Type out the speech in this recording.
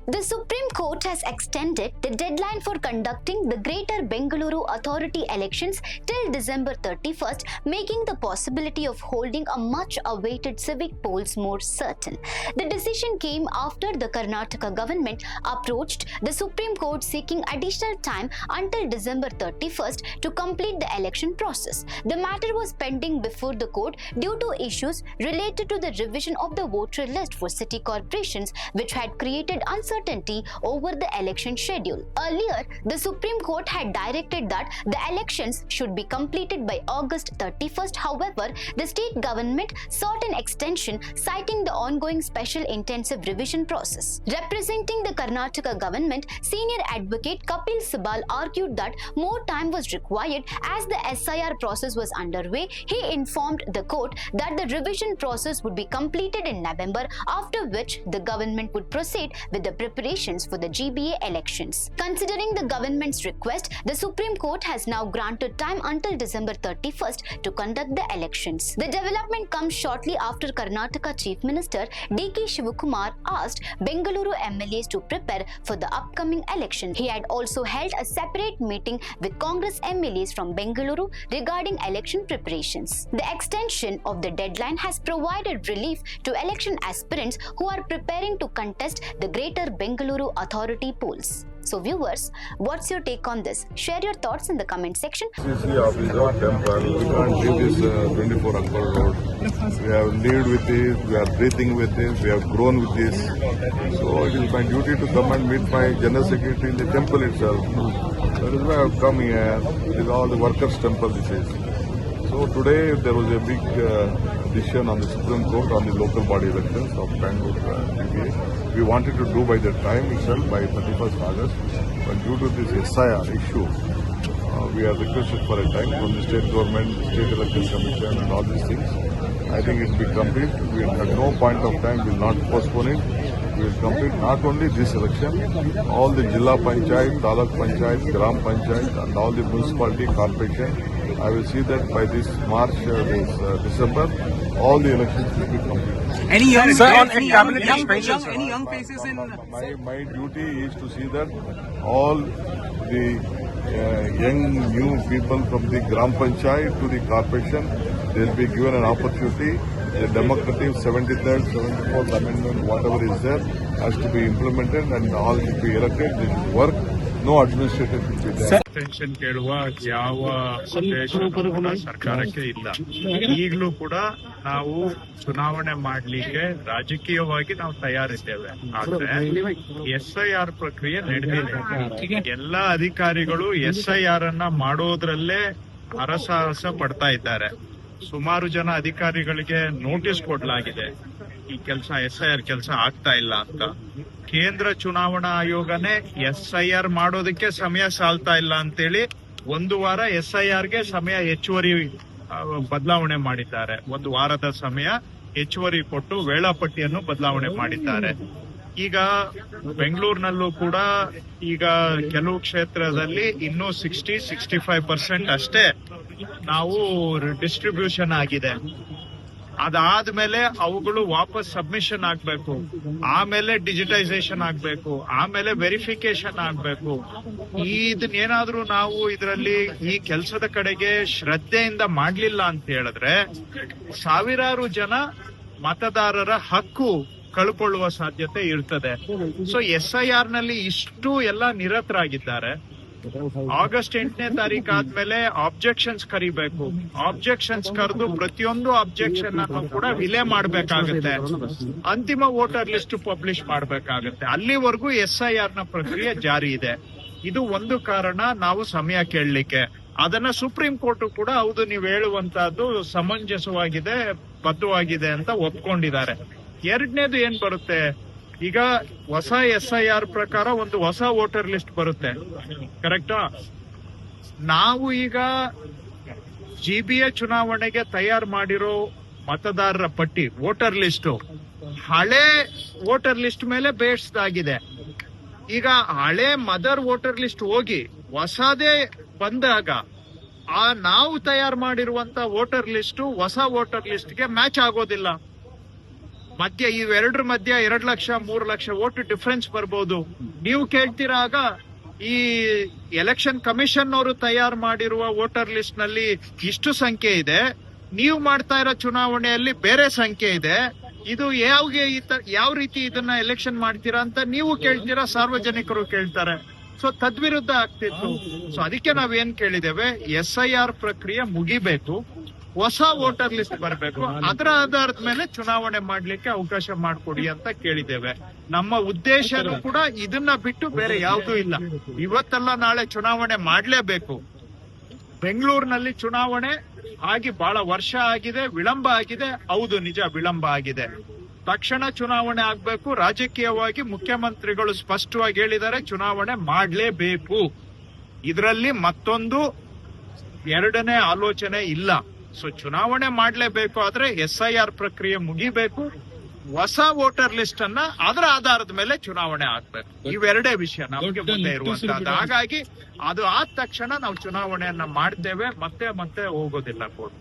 The Supreme Court has extended the deadline for conducting the Greater Bengaluru Authority elections till December 31st, making the possibility of holding a much-awaited civic polls more certain. The decision came after the Karnataka government approached the Supreme Court seeking additional time until December 31st to complete the election process. The matter was pending before the court due to issues related to the revision of the voter list for city corporations, which had created uncertainty over the election schedule. Earlier, the Supreme Court had directed that the elections should be completed by August 31st. However, the state government sought an extension, citing the ongoing special intensive revision process. Representing the Karnataka government, senior advocate Kapil Sibal argued that more time was required as the SIR process was underway. He informed the court that the revision process would be completed in November, after which the government would proceed with the preparations for the GBA elections. Considering the government's request, the Supreme Court has now granted time until December 31st to conduct the elections. The development comes shortly after Karnataka Chief Minister D.K. Shivakumar asked Bengaluru MLAs to prepare for the upcoming election. He had also held a separate meeting with Congress MLAs from Bengaluru regarding election preparations. The extension of the deadline has provided relief to election aspirants who are preparing to contest the Greater Bengaluru Authority polls. So viewers, what's your take on this? Share your thoughts in the comment section. CC office or temple, we can't leave this 24 Akbar Road. We have lived with this, we are breathing with this, we have grown with this. So it is my duty to come and meet my General Secretary in the temple itself. That is why I have come here. It is all the workers' temple this is. So today there was a big decision on the Supreme Court on the local body elections of Bangalore GBA. We wanted to do by the time itself, by 31st August, but due to this SIR issue, we are requested for a time from the state government, state election commission and all these things. I think it will be complete. We will at no point of time will not postpone it. We will complete not only this election, all the Jilla Panchayat, Taluk Panchayat, Gram Panchayat and all the municipality corporation. I will see that by this March, December, all the elections will be completed. Any young, Sir, on any cabinet young, expansion, sir. any young faces in? My duty is to see that all the young new people from the Gram Panchayat to the corporation, they will be given an opportunity. The democratic 73rd, 74th amendment, whatever is there, has to be implemented and all should be elected. They should work. No administrative should be there. Pension ಕೇಳುವ ಯಾವ ಉದ್ದೇಶ ಕೂಡ ಸರ್ಕಾರಕ್ಕೆ ಇಲ್ಲ. ಈಗಲೂ ಕೂಡ ನಾವು ಚುನಾವಣೆ ಮಾಡಲಿಕ್ಕೆ ರಾಜಕೀಯವಾಗಿ ನಾವು ತಯಾರಿದ್ದೇವೆ. ಆದ್ರೆ SIR ಪ್ರಕ್ರಿಯೆ ನಡೆದಿದೆ. ಎಲ್ಲಾ ಅಧಿಕಾರಿಗಳು SIR ಅನ್ನ ಮಾಡೋದ್ರಲ್ಲೇ ಹರಸಾಹಸ ಪಡ್ತಾ ಇದ್ದಾರೆ. ಸುಮಾರು ಜನ ಅಧಿಕಾರಿಗಳಿಗೆ ನೋಟಿಸ್ ಕೊಡಲಾಗಿದೆ, ಈ ಕೆಲಸ SIR ಕೆಲಸ ಆಗ್ತಾ ಇಲ್ಲ ಅಂತ. ಕೇಂದ್ರ ಚುನಾವಣಾ ಆಯೋಗನೇ SIR ಮಾಡೋದಕ್ಕೆ ಸಮಯ ಸಾಲ್ತಾ ಇಲ್ಲ ಅಂತೇಳಿ ಒಂದು ವಾರ SIRಗೆ ಸಮಯ ಹೆಚ್ಚುವರಿ ಬದಲಾವಣೆ ಮಾಡಿದ್ದಾರೆ. ಒಂದು ವಾರದ ಸಮಯ ಹೆಚ್ಚುವರಿ ಕೊಟ್ಟು ವೇಳಾಪಟ್ಟಿಯನ್ನು ಬದಲಾವಣೆ ಮಾಡಿದ್ದಾರೆ. ಈಗ ಬೆಂಗಳೂರಿನಲ್ಲೂ ಕೂಡ ಈಗ ಕೆಲವು ಕ್ಷೇತ್ರದಲ್ಲಿ ಇನ್ನೂ 60-65% ಅಷ್ಟೇ ನಾವು ಡಿಸ್ಟ್ರಿಬ್ಯೂಷನ್ ಆಗಿದೆ. ಅದಾದ್ಮೇಲೆ ಅವುಗಳು ವಾಪಸ್ ಸಬ್ಮಿಷನ್ ಆಗ್ಬೇಕು, ಆಮೇಲೆ ಡಿಜಿಟೈಸೇಷನ್ ಆಗ್ಬೇಕು, ಆಮೇಲೆ ವೆರಿಫಿಕೇಶನ್ ಆಗ್ಬೇಕು. ಇದನ್ನೇನಾದ್ರೂ ನಾವು ಇದರಲ್ಲಿ ಈ ಕೆಲಸದ ಕಡೆಗೆ ಶ್ರದ್ಧೆಯಿಂದ ಮಾಡ್ಲಿಲ್ಲ ಅಂತ ಹೇಳಿದ್ರೆ ಸಾವಿರಾರು ಜನ ಮತದಾರರ ಹಕ್ಕು ಕಳ್ಕೊಳ್ಳುವ ಸಾಧ್ಯತೆ ಇರ್ತದೆ. ಸೊ SIR ನಲ್ಲಿ ಇಷ್ಟು ಎಲ್ಲ ನಿರತರಾಗಿದ್ದಾರೆ. ಆಗಸ್ಟ್ 8ನೇ ತಾರೀಕು ಆದ್ಮೇಲೆ ಆಬ್ಜೆಕ್ಷನ್ಸ್ ಕರಿಬೇಕು. ಆಬ್ಜೆಕ್ಷನ್ಸ್ ಕರೆದು ಪ್ರತಿಯೊಂದು ಆಬ್ಜೆಕ್ಷನ್ ಅನ್ನು ಕೂಡ ವಿಲೆ ಮಾಡಬೇಕಾಗುತ್ತೆ. ಅಂತಿಮ ವೋಟರ್ ಲಿಸ್ಟ್ ಪಬ್ಲಿಷ್ ಮಾಡಬೇಕಾಗುತ್ತೆ. ಅಲ್ಲಿವರೆಗೂ SIR ನ ಪ್ರಕ್ರಿಯೆ ಜಾರಿ ಇದೆ. ಇದು ಒಂದು ಕಾರಣ ನಾವು ಸಮಯ ಕೇಳಲಿಕ್ಕೆ. ಅದನ್ನ ಸುಪ್ರೀಂ ಕೋರ್ಟ್ ಕೂಡ ಹೌದು ನೀವು ಹೇಳುವಂತಹದ್ದು ಸಮಂಜಸವಾಗಿದೆ, ಬದ್ಧವಾಗಿದೆ ಅಂತ ಒಪ್ಕೊಂಡಿದ್ದಾರೆ. ಎರಡನೇದು ಏನ್ ಬರುತ್ತೆ, ಈಗ ಹೊಸ SIR ಪ್ರಕಾರ ಒಂದು ಹೊಸ ವೋಟರ್ ಲಿಸ್ಟ್ ಬರುತ್ತೆ, ಕರೆಕ್ಟಾ? ನಾವು ಈಗ GBA ಚುನಾವಣೆಗೆ ತಯಾರು ಮಾಡಿರೋ ಮತದಾರರ ಪಟ್ಟಿ ವೋಟರ್ ಲಿಸ್ಟ್ ಹಳೆ ವೋಟರ್ ಲಿಸ್ಟ್ ಮೇಲೆ ಬೇಸ್ದಾಗಿದೆ. ಈಗ ಹಳೆ ಮದರ್ ವೋಟರ್ ಲಿಸ್ಟ್ ಹೋಗಿ ಹೊಸದೇ ಬಂದಾಗ ನಾವು ತಯಾರು ಮಾಡಿರುವಂತ ವೋಟರ್ ಲಿಸ್ಟ್ ಹೊಸ ವೋಟರ್ ಲಿಸ್ಟ್ಗೆ ಮ್ಯಾಚ್ ಆಗೋದಿಲ್ಲ. ಮಧ್ಯ ಇವೆರಡರ ಮಧ್ಯ 2 ಲಕ್ಷ 3 ಲಕ್ಷ ಓಟ್ ಡಿಫರೆನ್ಸ್ ಬರ್ಬೋದು. ನೀವು ಕೇಳ್ತಿರಾಗ ಈ ಎಲೆಕ್ಷನ್ ಕಮಿಷನ್ ಅವರು ತಯಾರು ಮಾಡಿರುವ ವೋಟರ್ ಲಿಸ್ಟ್ ನಲ್ಲಿ ಇಷ್ಟು ಸಂಖ್ಯೆ ಇದೆ, ನೀವು ಮಾಡ್ತಾ ಇರೋ ಚುನಾವಣೆಯಲ್ಲಿ ಬೇರೆ ಸಂಖ್ಯೆ ಇದೆ, ಇದು ಯಾವ ರೀತಿ ಇದನ್ನ ಎಲೆಕ್ಷನ್ ಮಾಡ್ತೀರಾ ಅಂತ ನೀವು ಕೇಳ್ತೀರಾ, ಸಾರ್ವಜನಿಕರು ಕೇಳ್ತಾರೆ. ಸೊ ತದ್ವಿರುದ್ಧ ಆಗ್ತಿತ್ತು. ಸೊ ಅದಕ್ಕೆ ನಾವೇನ್ ಕೇಳಿದ್ದೇವೆ, SIR ಪ್ರಕ್ರಿಯೆ ಮುಗಿಬೇಕು, ಹೊಸ ವೋಟರ್ ಲಿಸ್ಟ್ ಬರಬೇಕು, ಅದರ ಆಧಾರದ ಮೇಲೆ ಚುನಾವಣೆ ಮಾಡ್ಲಿಕ್ಕೆ ಅವಕಾಶ ಮಾಡಿಕೊಡಿ ಅಂತ ಕೇಳಿದ್ದೇವೆ. ನಮ್ಮ ಉದ್ದೇಶನೂ ಕೂಡ ಇದನ್ನ ಬಿಟ್ಟು ಬೇರೆ ಯಾವುದೂ ಇಲ್ಲ. ಇವತ್ತಲ್ಲ ನಾಳೆ ಚುನಾವಣೆ ಮಾಡ್ಲೇಬೇಕು. ಬೆಂಗಳೂರಿನಲ್ಲಿ ಚುನಾವಣೆ ಆಗಿ ಬಹಳ ವರ್ಷ ಆಗಿದೆ, ವಿಳಂಬ ಆಗಿದೆ. ಹೌದು, ನಿಜ, ವಿಳಂಬ ಆಗಿದೆ. ತಕ್ಷಣ ಚುನಾವಣೆ ಆಗ್ಬೇಕು. ರಾಜಕೀಯವಾಗಿ ಮುಖ್ಯಮಂತ್ರಿಗಳು ಸ್ಪಷ್ಟವಾಗಿ ಹೇಳಿದ್ದಾರೆ, ಚುನಾವಣೆ ಮಾಡಲೇಬೇಕು. ಇದರಲ್ಲಿ ಮತ್ತೊಂದು ಎರಡನೇ ಆಲೋಚನೆ ಇಲ್ಲ. ಸೊ ಚುನಾವಣೆ ಮಾಡಲೇಬೇಕು. ಆದ್ರೆ SIR ಪ್ರಕ್ರಿಯೆ ಮುಗಿಬೇಕು, ಹೊಸ ವೋಟರ್ ಲಿಸ್ಟ್ ಅನ್ನ ಅದರ ಆಧಾರದ ಮೇಲೆ ಚುನಾವಣೆ ಆಗ್ಬೇಕು. ಇವೆರಡೇ ವಿಷಯ ನಮಗೆ ಮುಂದೆ ಇರುವಂತಹದ್ದು. ಹಾಗಾಗಿ ಅದು ಆದ ತಕ್ಷಣ ನಾವು ಚುನಾವಣೆಯನ್ನ ಮಾಡ್ತೇವೆ, ಮತ್ತೆ ಹೋಗೋದಿಲ್ಲ ಕೋರ್ಟ್.